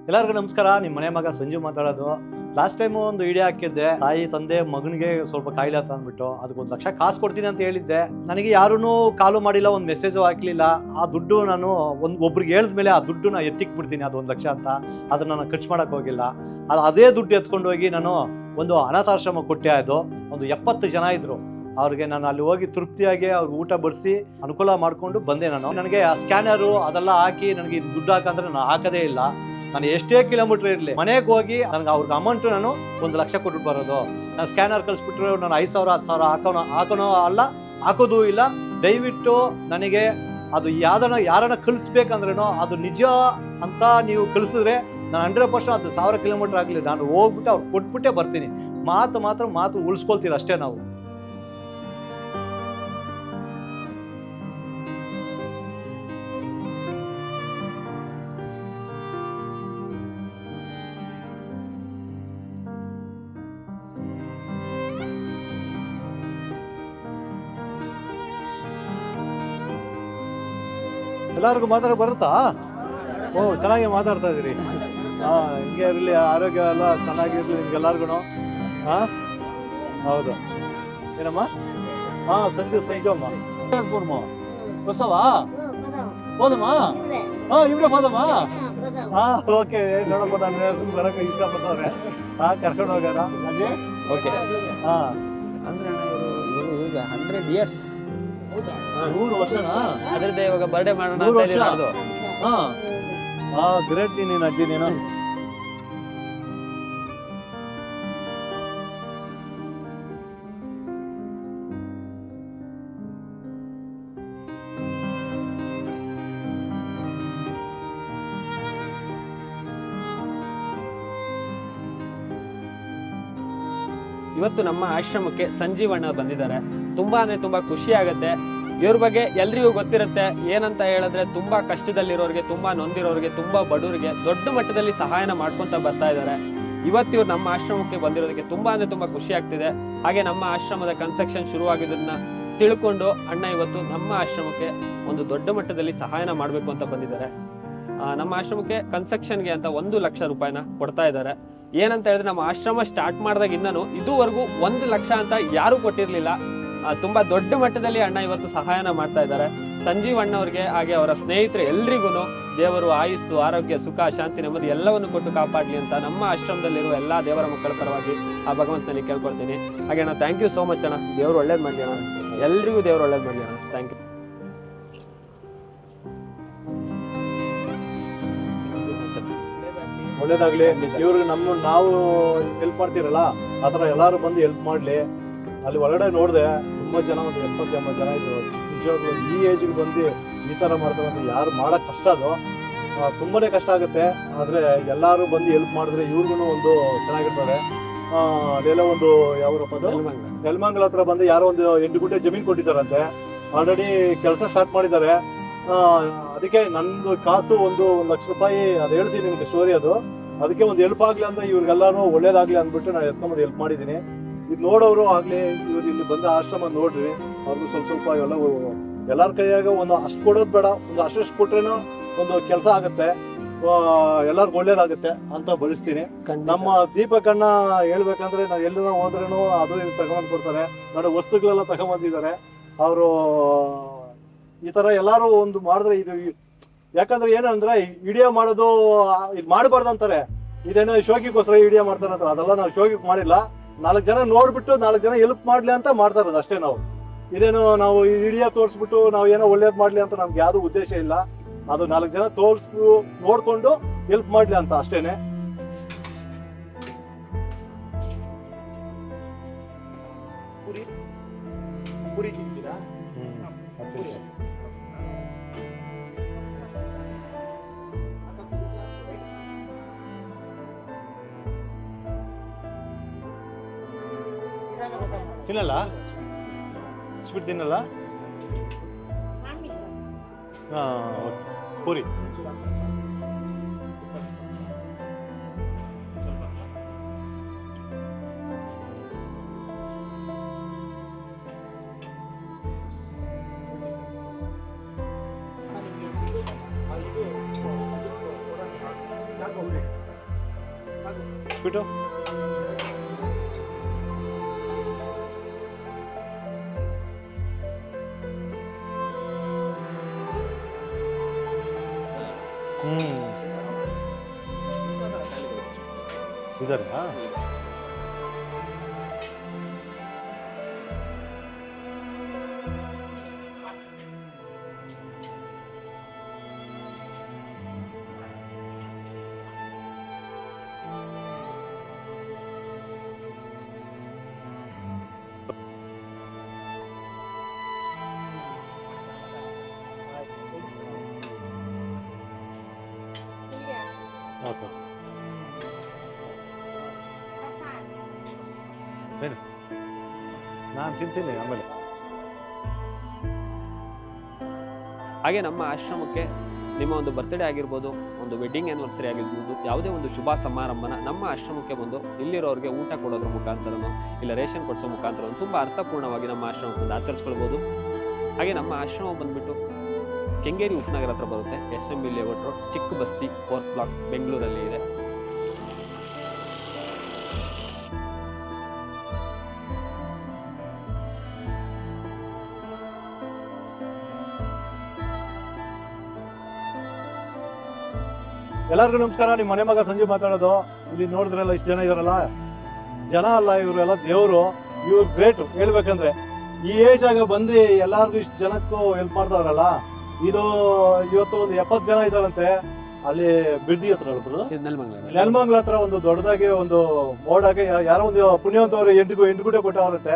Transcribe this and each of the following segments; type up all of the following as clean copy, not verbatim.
ಎಲ್ಲರಿಗೂ ನಮಸ್ಕಾರ. ನಿಮ್ಮ ಮನೆ ಮಗ ಸಂಜು ಮಾತಾಡೋದು. ಲಾಸ್ಟ್ ಟೈಮು ಒಂದು ವಿಡಿಯೋ ಹಾಕಿದ್ದೆ, ತಾಯಿ ತಂದೆ ಮಗನಿಗೆ ಸ್ವಲ್ಪ ಕಾಯಿಲೆ ಅಂತ ಅಂದ್ಬಿಟ್ಟು ಅದಕ್ಕೆ 1 ಲಕ್ಷ ಕಾಸು ಕೊಡ್ತೀನಿ ಅಂತ ಹೇಳಿದ್ದೆ. ನನಗೆ ಯಾರೂ ಕಾಲು ಮಾಡಿಲ್ಲ, ಒಂದು ಮೆಸೇಜು ಹಾಕಲಿಲ್ಲ. ಆ ದುಡ್ಡು ನಾನು ಒಬ್ರಿಗೆ ಹೇಳಿದ್ಮೇಲೆ ಆ ದುಡ್ಡು ನಾನು ಎತ್ತಿಕ್ ಬಿಡ್ತೀನಿ, ಅದು 1 ಲಕ್ಷ ಅಂತ. ಅದನ್ನು ನಾನು ಖರ್ಚು ಮಾಡೋಕ್ಕೆ ಹೋಗಿಲ್ಲ. ಅದೇ ದುಡ್ಡು ಎತ್ಕೊಂಡು ಹೋಗಿ ನಾನು ಒಂದು ಅನಾಥಾಶ್ರಮ ಕೊಟ್ಟೆ. ಅದು ಒಂದು 70 ಜನ ಇದ್ದರು. ಅವ್ರಿಗೆ ನಾನು ಅಲ್ಲಿ ಹೋಗಿ ತೃಪ್ತಿಯಾಗಿ ಅವ್ರಿಗೆ ಊಟ ಬಡಿಸಿ ಅನುಕೂಲ ಮಾಡಿಕೊಂಡು ಬಂದೆ. ನನಗೆ ಆ ಸ್ಕ್ಯಾನರು ಅದೆಲ್ಲ ಹಾಕಿ ನನಗೆ ಇದು ದುಡ್ಡು ಹಾಕಂದ್ರೆ ನಾನು ಹಾಕೋದೇ ಇಲ್ಲ. ನಾನು ಎಷ್ಟೇ ಕಿಲೋಮೀಟ್ರ್ ಇರಲಿ ಮನೆಗೆ ಹೋಗಿ ನನಗೆ ಅವ್ರಿಗೆ ಅಮೌಂಟು ನಾನು 1 ಲಕ್ಷ ಕೊಟ್ಬಿಟ್ಟು ಬರೋದು. ನಾನು ಸ್ಕ್ಯಾನರ್ ಕಳಿಸ್ಬಿಟ್ರೆ ನಾನು 5,000 10,000 ಹಾಕೋನೋ ಅಲ್ಲ, ಹಾಕೋದು ಇಲ್ಲ. ದಯವಿಟ್ಟು ನನಗೆ ಅದು ಯಾರನ್ನ ಕಳಿಸ್ಬೇಕಂದ್ರೇನೋ ಅದು ನಿಜ ಅಂತ ನೀವು ಕಳಿಸಿದ್ರೆ ನಾನು 100% ಅದು 1000 ಕಿಲೋಮೀಟ್ರ್ ಆಗಲಿ ನಾನು ಹೋಗ್ಬಿಟ್ಟು ಅವ್ರು ಕೊಟ್ಬಿಟ್ಟೇ ಬರ್ತೀನಿ. ಮಾತು ಉಳಿಸ್ಕೊಳ್ತೀರ ಅಷ್ಟೇ ನಾವು. ಎಲ್ಲರಿಗೂ ಮಾತಾಡೋಕೆ ಬರುತ್ತಾ? ಚೆನ್ನಾಗಿ ಮಾತಾಡ್ತಾ ಇದ್ದೀರಿ. ಹಿಂಗೆ ಇರಲಿ, ಆರೋಗ್ಯ ಎಲ್ಲ ಚೆನ್ನಾಗಿರಲಿ ನಿಮ್ಗೆಲ್ಲರಿಗೂ. ಹೌದು. ಏನಮ್ಮ? ಸಂಜು ಹೊಸವ ಹೋದಮ್ಮ? ಇವ್ರೆ ಹೋದಮ್ಮ? ಓಕೆ. ನೋಡಪ್ಪ, ನಾನು ಬರೋಕೆ ಇಷ್ಟಪಡ್ತವ್ರೆ. ಕರ್ಕೊಂಡು ಹೋಗೋಣ ಅಜ್ಜಿ. ಓಕೆ. ಅಂದ್ರೆ ಈಗ 100 ಇಯರ್ಸ್ 100 ವರ್ಷನಾ? ಅದ್ರದ್ದೇ ಇವಾಗ ಬರ್ಡೇ ಮಾಡೋಣ 100 ಅಂತ ವರ್ಷ. ಇರೋದು. ಗ್ರೇಟ್ ನೀನು ಅಜ್ಜಿ ನೀನು. ಇವತ್ತು ನಮ್ಮ ಆಶ್ರಮಕ್ಕೆ ಸಂಜೀವಣ್ಣ ಬಂದಿದ್ದಾರೆ. ತುಂಬಾ ಅಂದ್ರೆ ತುಂಬಾ ಖುಷಿ ಆಗುತ್ತೆ. ಇವ್ರ ಬಗ್ಗೆ ಎಲ್ರಿಗೂ ಗೊತ್ತಿರುತ್ತೆ. ಏನಂತ ಹೇಳಿದ್ರೆ ತುಂಬಾ ಕಷ್ಟದಲ್ಲಿರೋರಿಗೆ, ತುಂಬಾ ನೊಂದಿರೋರಿಗೆ, ತುಂಬಾ ಬಡವರಿಗೆ ದೊಡ್ಡ ಮಟ್ಟದಲ್ಲಿ ಸಹಾಯನ ಮಾಡ್ಕೊಂತ ಬರ್ತಾ ಇದ್ದಾರೆ. ಇವತ್ತು ಇವ್ರು ನಮ್ಮ ಆಶ್ರಮಕ್ಕೆ ಬಂದಿರೋದಕ್ಕೆ ತುಂಬಾ ಅಂದ್ರೆ ತುಂಬಾ ಖುಷಿ ಆಗ್ತಿದೆ. ಹಾಗೆ ನಮ್ಮ ಆಶ್ರಮದ ಕನ್ಸ್ಟ್ರಕ್ಷನ್ ಶುರುವಾಗಿದ್ದನ್ನ ತಿಳ್ಕೊಂಡು ಅಣ್ಣ ಇವತ್ತು ನಮ್ಮ ಆಶ್ರಮಕ್ಕೆ ಒಂದು ದೊಡ್ಡ ಮಟ್ಟದಲ್ಲಿ ಸಹಾಯನ ಮಾಡ್ಬೇಕು ಅಂತ ಬಂದಿದ್ದಾರೆ. ನಮ್ಮ ಆಶ್ರಮಕ್ಕೆ ಕನ್ಸ್ಟ್ರಕ್ಷನ್ಗೆ ಅಂತ 1 ಲಕ್ಷ ರೂಪಾಯಿನ ಕೊಡ್ತಾ ಇದ್ದಾರೆ. ಏನಂತ ಹೇಳಿದ್ರೆ ನಮ್ಮ ಆಶ್ರಮ ಸ್ಟಾರ್ಟ್ ಮಾಡಿದಾಗ ಇನ್ನೂ ಇದುವರೆಗೂ 1 ಲಕ್ಷ ಅಂತ ಯಾರು ಕೊಟ್ಟಿರ್ಲಿಲ್ಲ. ತುಂಬಾ ದೊಡ್ಡ ಮಟ್ಟದಲ್ಲಿ ಅಣ್ಣ ಇವತ್ತು ಸಹಾಯನ ಮಾಡ್ತಾ ಇದ್ದಾರೆ. ಸಂಜೀವ್ ಅಣ್ಣವ್ರಿಗೆ ಹಾಗೆ ಅವರ ಸ್ನೇಹಿತರು ಎಲ್ರಿಗೂ ದೇವರು ಆಯುಸ್ಸು, ಆರೋಗ್ಯ, ಸುಖ, ಶಾಂತಿ, ನೆಮ್ಮದಿ ಎಲ್ಲವನ್ನು ಕೊಟ್ಟು ಕಾಪಾಡಲಿ ಅಂತ ನಮ್ಮ ಆಶ್ರಮದಲ್ಲಿರುವ ಎಲ್ಲಾ ದೇವರ ಮಕ್ಕಳ ಪರವಾಗಿ ಆ ಭಗವಂತನಲ್ಲಿ ಕೇಳ್ಕೊಳ್ತೀನಿ. ಹಾಗೆ ಅಣ್ಣ ಥ್ಯಾಂಕ್ ಯು ಸೋ ಮಚ್ ಅಣ್ಣ. ದೇವ್ರು ಒಳ್ಳೇದ್ ಮಾಡ್ಲಿ ಅಣ್ಣ, ಎಲ್ರಿಗೂ ದೇವ್ರು ಒಳ್ಳೇದ್ ಮಾಡ್ಲಿ ಅಣ್ಣ. Thank you. ಒಳ್ಳೇದಾಗ್ಲಿ. ಇವ್ರಿಗೆ ನಾವು ಹೆಲ್ಪ್ ಮಾಡ್ತೀರಲ್ಲ, ಆ ಥರ ಎಲ್ಲರೂ ಬಂದು ಹೆಲ್ಪ್ ಮಾಡಲಿ. ಅಲ್ಲಿ ಒಳಗಡೆ ನೋಡಿದೆ ತುಂಬ ಜನ, ಒಂದು 70-80 ಜನ ಇದ್ರು. ನಿಜವಾಗ್ಲೂ ಈ ಏಜಿಗೆ ಬಂದು ಈ ಥರ ಮಾಡ್ತಾರಂತ ಯಾರು ಮಾಡೋಕ್ಕೆ ಕಷ್ಟ. ಅದು ತುಂಬಾ ಕಷ್ಟ ಆಗುತ್ತೆ. ಆದರೆ ಎಲ್ಲರೂ ಬಂದು ಹೆಲ್ಪ್ ಮಾಡಿದ್ರೆ ಇವ್ರಿಗೂ ಒಂದು ಚೆನ್ನಾಗಿರ್ತಾರೆ. ಅಲ್ಲೆಲ್ಲ ಒಂದು ಯಾವರಪ್ಪ ಅದು ನೆಲಮಂಗಲ ಹತ್ರ ಬಂದು ಯಾರೋ ಒಂದು 8 ಗುಂಟೆ ಜಮೀನು ಕೊಟ್ಟಿದ್ದಾರಂತೆ. ಆಲ್ರೆಡಿ ಕೆಲಸ ಸ್ಟಾರ್ಟ್ ಮಾಡಿದ್ದಾರೆ. ಅದಕ್ಕೆ ನಂದು ಕಾಸು 1 ಲಕ್ಷ ರೂಪಾಯಿ, ಅದು ಹೇಳ್ತೀನಿ ನಿಮ್ಗೆ ಸ್ಟೋರಿ. ಅದಕ್ಕೆ ಒಂದು ಹೆಲ್ಪ್ ಆಗಲಿ ಅಂತ ಇವ್ರಿಗೆಲ್ಲರೂ ಒಳ್ಳೇದಾಗಲಿ ಅಂದ್ಬಿಟ್ಟು ನಾನು ಎತ್ಕೊಂಬಂದು ಹೆಲ್ಪ್ ಮಾಡಿದ್ದೀನಿ. ಇದು ನೋಡೋರು ಆಗಲಿ, ಇವ್ರು ಇಲ್ಲಿ ಬಂದ ಆಶ್ರಮ ನೋಡ್ರಿ, ಅವ್ರಿಗೂ ಸ್ವಲ್ಪ ಎಲ್ಲರ ಕೈಯಾಗ ಒಂದು ಅಷ್ಟು ಕೊಡೋದು ಬೇಡ, ಒಂದು ಅಷ್ಟು ಕೊಟ್ರೇನೋ ಒಂದು ಕೆಲಸ ಆಗುತ್ತೆ, ಎಲ್ಲರಿಗೂ ಒಳ್ಳೇದಾಗುತ್ತೆ ಅಂತ ಬಯಸ್ತೀನಿ. ನಮ್ಮ ದೀಪಕಣ್ಣ ಹೇಳ್ಬೇಕಂದ್ರೆ ನಾವು ಎಲ್ಲರೂ ಹೋದ್ರೂ ಅದು ಇದು ತಗೊಂಡು ಕೊಡ್ತಾರೆ. ನೋಡಿ ವಸ್ತುಗಳೆಲ್ಲ ತಗೊಂಬಂದಿದ್ದಾರೆ ಅವರು. ಈ ಥರ ಎಲ್ಲರೂ ಒಂದು ಮಾಡಿದ್ರೆ ಇದು, ಯಾಕಂದ್ರೆ ಏನಂದ್ರೆ ವಿಡಿಯೋ ಮಾಡೋದು ಇದು ಮಾಡಬಾರ್ದು ಅಂತಾರೆ. ಇದೇನೋ ಶೋಕಿಗೋಸ್ಕರ ವಿಡಿಯೋ ಮಾಡ್ತಾರೆ ಅಂತಾರೆ. ಅದೆಲ್ಲ ನಾವು ಶೋಕಿಗೆ ಮಾಡಿಲ್ಲ. 4 ಜನ ನೋಡ್ಬಿಟ್ಟು 4 ಜನ ಹೆಲ್ಪ್ ಮಾಡ್ಲಿ ಅಂತ ಮಾಡ್ತಾ ಇರೋದು ಅಷ್ಟೇ. ಇದೇನೋ ನಾವು ಈ ವಿಡಿಯೋ ತೋರಿಸ್ಬಿಟ್ಟು ನಾವು ಏನೋ ಒಳ್ಳೇದು ಮಾಡ್ಲಿ ಅಂತ ನಮ್ಗೆ ಯಾವ್ದು ಉದ್ದೇಶ ಇಲ್ಲ. ಅದು 4 ಜನ ನೋಡ್ಕೊಂಡು ಹೆಲ್ಪ್ ಮಾಡ್ಲಿ ಅಂತ ಅಷ್ಟೇನೆ. ತಿನ್ನಲ್ಲ, ಸ್ವೀಟ್ ತಿನ್ನಲ್ಲ. ಪೂರಿ ಸ್ವೀಟು ಇದಾರೆ ಓಕೆ ನಾನು ತಿಂತೀನಿ ಆಮೇಲೆ. ಹಾಗೆ ನಮ್ಮ ಆಶ್ರಮಕ್ಕೆ ನಿಮ್ಮ ಒಂದು ಬರ್ತ್ಡೇ ಆಗಿರ್ಬೋದು, ಒಂದು ವೆಡ್ಡಿಂಗ್ ಆ್ಯನಿವರ್ಸರಿ ಆಗಿರ್ಬೋದು, ಯಾವುದೇ ಒಂದು ಶುಭ ಸಮಾರಂಭನ ನಮ್ಮ ಆಶ್ರಮಕ್ಕೆ ಬಂದು ಇಲ್ಲಿರೋರಿಗೆ ಊಟ ಕೊಡೋದ್ರ ಮುಖಾಂತರನೋ ಇಲ್ಲ ರೇಷನ್ ಕೊಡಿಸೋ ಮುಖಾಂತರ ತುಂಬ ಅರ್ಥಪೂರ್ಣವಾಗಿ ನಮ್ಮ ಆಶ್ರಮಕ್ಕೆ ಬಂದು ಆಚರಿಸ್ಕೊಳ್ಬೋದು. ಹಾಗೆ ನಮ್ಮ ಆಶ್ರಮ ಬಂದುಬಿಟ್ಟು ಕೆಂಗೇರಿ ಉಪನಗರ ಹತ್ರ ಬರುತ್ತೆ. SMB ಲೇಔಟ್ ರೋಡ್, ಚಿಕ್ಕ ಬಸ್ತಿ, 4th ಬ್ಲಾಕ್, ಬೆಂಗಳೂರಲ್ಲಿ ಇದೆ. ಎಲ್ಲರಿಗೂ ನಮಸ್ಕಾರ. ನಿಮ್ಮ ಮನೆ ಮಗ ಸಂಜೀವ್ ಮಾತಾಡೋದು. ಇಲ್ಲಿ ನೋಡಿದ್ರಲ್ಲ ಇಷ್ಟು ಜನ ಇದಾರಲ್ಲ, ಜನ ಅಲ್ಲ ಇವರೆಲ್ಲ ದೇವರು. ಇವ್ರು ಗ್ರೇಟು ಹೇಳ್ಬೇಕಂದ್ರೆ. ಈ ಏಜ್ ಆಗ ಬಂದು ಎಲ್ಲರಿಗೂ ಇಷ್ಟು ಜನಕ್ಕೂ ಹೆಲ್ಪ್ ಮಾಡ್ತಾರಲ್ಲ. ಇದು ಇವತ್ತು ಒಂದು 70 ಜನ ಇದಾರಂತೆ. ಅಲ್ಲಿ ಬಿಡ್ದಿ ಹತ್ರ ನೆಲಮಂಗ್ಲ ಹತ್ರ ಒಂದು ದೊಡ್ಡದಾಗಿ ಒಂದು ಮೋಡಾಗಿ ಯಾರೋ ಒಂದು ಪುಣ್ಯವಂತವ್ರು ಎಂಟು ಗುಡ್ಡೆ ಕೊಟ್ಟವ್ರಂತೆ.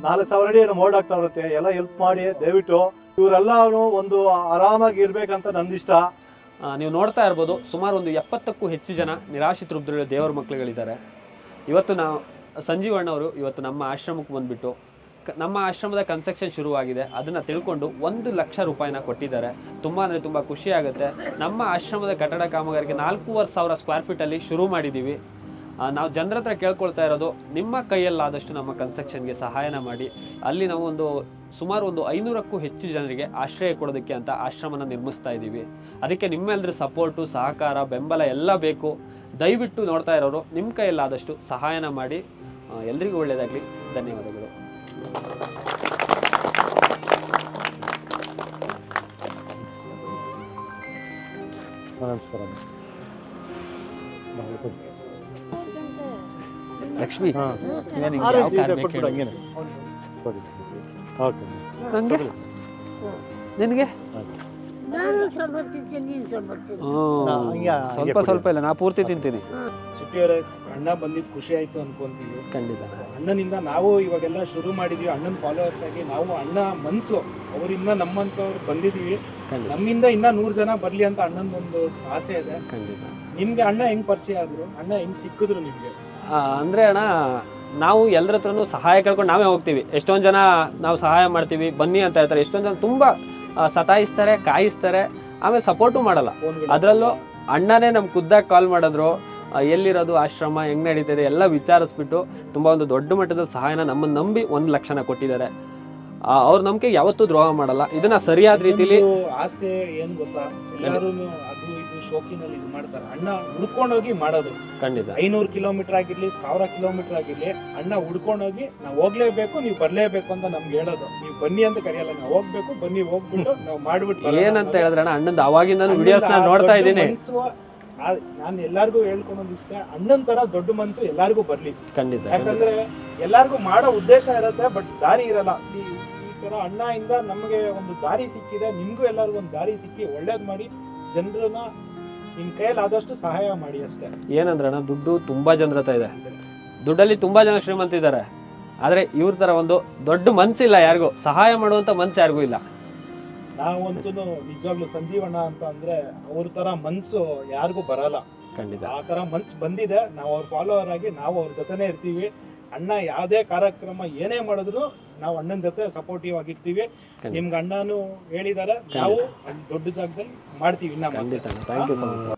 4,000 ಅಡಿ ಏನೋ ಮೋಡ್ ಆಗ್ತಾವ್ರಂತೆ. ಎಲ್ಲ ಹೆಲ್ಪ್ ಮಾಡಿ ದಯವಿಟ್ಟು ಇವರೆಲ್ಲ ಒಂದು ಆರಾಮಾಗಿ ಇರ್ಬೇಕಂತ ನಂದಿಷ್ಟ. ನೀವು ನೋಡ್ತಾ ಇರ್ಬೋದು, ಸುಮಾರು ಒಂದು 70ಕ್ಕೂ ಹೆಚ್ಚು ಜನ ನಿರಾಶ್ರಿತರಿರೋ ದೇವರ ಮಕ್ಕಳುಗಳಿದ್ದಾರೆ. ಇವತ್ತು ನಾವು ಸಂಜೀವ್ ಅಣ್ಣವರು ಇವತ್ತು ನಮ್ಮ ಆಶ್ರಮಕ್ಕೆ ಬಂದುಬಿಟ್ಟು ನಮ್ಮ ಆಶ್ರಮದ ಕನ್ಸ್ಟ್ರಕ್ಷನ್ ಶುರುವಾಗಿದೆ, ಅದನ್ನು ತಿಳ್ಕೊಂಡು 1 ಲಕ್ಷ ರೂಪಾಯಿನ ಕೊಟ್ಟಿದ್ದಾರೆ. ತುಂಬ ಅಂದರೆ ತುಂಬ ಖುಷಿಯಾಗುತ್ತೆ. ನಮ್ಮ ಆಶ್ರಮದ ಕಟ್ಟಡ ಕಾಮಗಾರಿಗೆ 4,500 ಸ್ಕ್ವೇರ್ ಫೀಟಲ್ಲಿ ಶುರು ಮಾಡಿದ್ದೀವಿ. ನಾವು ಜನರ ಹತ್ರ ಕೇಳ್ಕೊಳ್ತಾ ಇರೋದು, ನಿಮ್ಮ ಕೈಯಲ್ಲಾದಷ್ಟು ನಮ್ಮ ಕನ್ಸ್ಟ್ರಕ್ಷನ್ಗೆ ಸಹಾಯನ ಮಾಡಿ. ಅಲ್ಲಿ ನಾವು ಸುಮಾರು ಒಂದು 500ಕ್ಕೂ ಹೆಚ್ಚು ಜನರಿಗೆ ಆಶ್ರಯ ಕೊಡೋದಕ್ಕೆ ಅಂತ ಆಶ್ರಮನ ನಿರ್ಮಿಸ್ತಾ ಇದ್ದೀವಿ. ಅದಕ್ಕೆ ನಿಮ್ಮೆಲ್ಲರ ಸಪೋರ್ಟು, ಸಹಕಾರ, ಬೆಂಬಲ ಎಲ್ಲ ಬೇಕು. ದಯವಿಟ್ಟು ನೋಡ್ತಾ ಇರೋರು ನಿಮ್ಮ ಕೈಯಲ್ಲಾದಷ್ಟು ಸಹಾಯನ ಮಾಡಿ. ಎಲ್ರಿಗೂ ಒಳ್ಳೆಯದಾಗಲಿ. ಧನ್ಯವಾದಗಳು. ನಮಸ್ಕಾರ ಲಕ್ಷ್ಮಿ, ನಿನಗೆ ಸ್ವಲ್ಪ ಇಲ್ಲ, ನಾ ಪೂರ್ತಿ ತಿಂತೀನಿ. ಸುಟ್ಟಿಯವರೇ, ಅಣ್ಣ ಬಂದಿದ್ದು ಖುಷಿ ಆಯ್ತು ಅನ್ಕೊಂತೀವಿ. ಖಂಡಿತ. ಅಣ್ಣನಿಂದ ನಾವು ಇವಾಗೆಲ್ಲ ಶುರು ಮಾಡಿದೀವಿ. ಅಣ್ಣನ ಫಾಲೋವರ್ಸ್ ಆಗಿ ನಾವು ಅಣ್ಣ ಮನ್ಸು ಅವರಿಂದ ನಮ್ಮಂತವ್ರು ಬಂದಿದೀವಿ. ನಮ್ಮಿಂದ ಇನ್ನ 100 ಜನ ಬರ್ಲಿ ಅಂತ ಅಣ್ಣನೊಂದು ಆಸೆ ಇದೆ. ಖಂಡಿತ. ನಿಮ್ಗೆ ಅಣ್ಣ ಹೆಂಗ್ ಪರಿಚಯ ಆದ್ರು, ಅಣ್ಣ ಹೆಂಗ್ ಸಿಕ್ಕಿದ್ರು ನಿಮ್ಗೆ? ಅಂದ್ರೆ ಅಣ್ಣ, ನಾವು ಎಲ್ಲರ ಹತ್ರನೂ ಸಹಾಯ ಕೇಳ್ಕೊಂಡು ನಾವೇ ಹೋಗ್ತೀವಿ. ಎಷ್ಟೊಂದು ಜನ ನಾವು ಸಹಾಯ ಮಾಡ್ತೀವಿ ಬನ್ನಿ ಅಂತ ಹೇಳ್ತಾರೆ. ಎಷ್ಟೊಂದು ಜನ ತುಂಬ ಸತಾಯಿಸ್ತಾರೆ, ಕಾಯಿಸ್ತಾರೆ, ಆಮೇಲೆ ಸಪೋರ್ಟು ಮಾಡಲ್ಲ. ಅದರಲ್ಲೂ ಅಣ್ಣನೇ ನಮ್ಗೆ ಖುದ್ದಾಗಿ ಕಾಲ್ ಮಾಡಿದ್ರು, ಎಲ್ಲಿರೋದು ಆಶ್ರಮ, ಹೆಂಗೆ ನಡೀತಿದೆ ಎಲ್ಲ ವಿಚಾರಿಸ್ಬಿಟ್ಟು ತುಂಬ ಒಂದು ದೊಡ್ಡ ಮಟ್ಟದಲ್ಲಿ ಸಹಾಯನ ನಮ್ಮನ್ನು ನಂಬಿ 1 ಲಕ್ಷನ ಕೊಟ್ಟಿದ್ದಾರೆ. ಅವ್ರ ನಂಬಿಕೆ ಯಾವತ್ತೂ ದ್ರೋಹ ಮಾಡಲ್ಲ. ಇದನ್ನ ಸರಿಯಾದ ರೀತಿಲಿ ಆಸೆ ಏನ್ ಗೊತ್ತಾ, ಎಲ್ಲರೂ ಅದು ಇದು ಶೋಕಿನಲ್ಲಿ ಇದು ಮಾಡ್ತಾರೆ. ಅಣ್ಣ ಹುಡ್ಕೊಂಡೋಗಿ ಮಾಡೋದು. ಖಂಡಿತ. 500 ಕಿಲೋಮೀಟರ್ ಆಗಿರ್ಲಿ, 1000 ಕಿಲೋಮೀಟರ್ ಆಗಿರ್ಲಿ, ಅಣ್ಣ ಹುಡ್ಕೊಂಡೋಗಿ ನಾವು ಹೋಗ್ಲೇಬೇಕು, ನೀವು ಬರ್ಲೇಬೇಕು ಅಂತ ನಮ್ಗೆ ಹೇಳೋದು. ನೀವು ಬನ್ನಿ ಅಂತ ಕರೆಯಲ್ಲ, ನಾವು ಹೋಗ್ಬೇಕು, ಬನ್ನಿ, ಹೋಗ್ಬಿಟ್ಟು ನಾವು ಮಾಡ್ಬಿಟ್ಟು ಏನಂತ ಹೇಳಿದ್ರೆ ಅಣ್ಣ, ಅಣ್ಣಂದು ಅವಾಗಿಂದ ವಿಡಿಯೋಸ್ ನೋಡ್ತಾ ಇದ್ದೀನಿ. ನಾನು ಎಲ್ಲಾರ್ಗು ಹೇಳ್ಕೊಂಡ್ ಇಷ್ಟ, ಅಣ್ಣನ್ ತರ ದೊಡ್ಡ ಮನ್ಸು ಎಲ್ಲಾರ್ಗು ಬರ್ಲಿ. ಖಂಡಿತ. ಯಾಕಂದ್ರೆ ಎಲ್ಲಾರ್ಗು ಮಾಡೋ ಉದ್ದೇಶ ಇರುತ್ತೆ, ಬಟ್ ದಾರಿ ಇರಲ್ಲ. ಈ ತರ ಅಣ್ಣ ಇಂದ ನಮ್ಗೆ ಒಂದು ದಾರಿ ಸಿಕ್ಕಿದೆ. ನಿಮ್ಗೂ ಎಲ್ಲಾರ್ಗು ಒಂದು ದಾರಿ ಸಿಕ್ಕಿ ಒಳ್ಳೇದ್ ಮಾಡಿ, ಜನರನ್ನ ನಿಮ್ ಕೈಯಲ್ಲಿ ಆದಷ್ಟು ಸಹಾಯ ಮಾಡಿ ಅಷ್ಟೇ. ಏನಂದ್ರೆ ಅಣ್ಣ, ದುಡ್ಡು ತುಂಬಾ ಜನರ ಹತ್ರ ಇದೆ. ದುಡ್ಡಲ್ಲಿ ತುಂಬಾ ಜನ ಶ್ರೀಮಂತ ಇದ್ದಾರೆ. ಆದ್ರೆ ಇವ್ರ ತರ ಒಂದು ದೊಡ್ಡ ಮನ್ಸಿಲ್ಲ ಯಾರಿಗೂ, ಸಹಾಯ ಮಾಡುವಂತ ಮನ್ಸು ಯಾರಿಗೂ ಇಲ್ಲ. ನಾವಂತೂ ನಿಜವಾಗ್ಲೂ ಸಂಜೀವಣ್ಣ ಅಂತ ಅಂದ್ರೆ ಅವ್ರ ತರ ಮನ್ಸು ಯಾರಿಗೂ ಬರಲ್ಲ. ಖಂಡಿತ. ಆ ತರ ಮನ್ಸು ಬಂದಿದೆ. ನಾವು ಅವ್ರ ಫಾಲೋವರ್ ಆಗಿ ನಾವು ಅವ್ರ ಜೊತೆನೆ ಇರ್ತೀವಿ. ಅಣ್ಣ ಯಾವ್ದೇ ಕಾರ್ಯಕ್ರಮ ಏನೇ ಮಾಡಿದ್ರು ನಾವು ಅಣ್ಣನ ಜೊತೆ ಸಪೋರ್ಟಿವ್ ಆಗಿರ್ತೀವಿ. ನಿಮ್ಗೆ ಅಣ್ಣನು ಹೇಳಿದಾರೆ, ನಾವು ದೊಡ್ಡ ಜಾಗದಲ್ಲಿ ಮಾಡ್ತೀವಿ. ಖಂಡಿತ. Thank you so much.